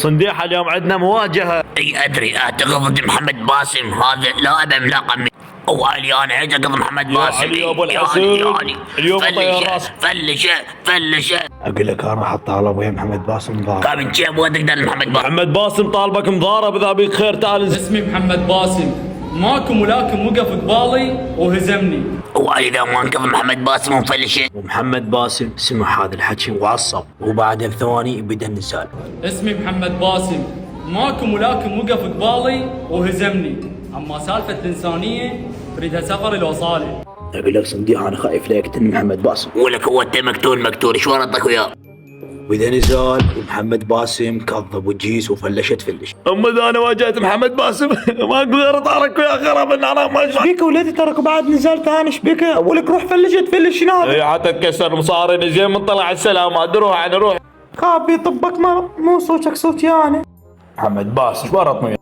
صنديحة اليوم عندنا مواجهة. اي ادري، اعتقد محمد باسم هذا لاعب عملاق مني. وعلي انا اعتقد محمد باسم. علي يا ابو يا الحسن، علي اليوم طير راسك. فلشه. اقول لك انا راح اطالب ويا محمد باسم ضارب. كم جيب ودك محمد باسم. محمد باسم طالبك مضارب، اذا بيك خير تعال. اسمي محمد باسم، ماكو ملاكم وقف قبالي وهزمني. وعلي اذا ما انقذ محمد باسم وفلشه. ومحمد باسم سمع هذا الحكي وعصب، وبعدها بثواني بدا النزال. اسمي محمد باسم، ماكو ملاكم وقف قبالي وهزمني. اما سالفة الانسانية تريدها سفر الوصالة. اقول لك صنديق انا خايف لا يقتلني محمد باسم. ولك هو انت مقتول شو ردك وياه؟ واذا نزال ومحمد باسم كذب وجيس وفلشت فلش. اما اذا انا واجهت محمد باسم ما اقدر غير اطارك ويا خراب النار. ما بيك ولدي ترك بعد نزال ثاني شبيك ولك روح فلشت فلش هذا. اي حتى تكسر مصاري زين من طلع السلامات. روح انا روح. خافي طبك مو صوتك صوتي انا. محمد باسم شو ورطني.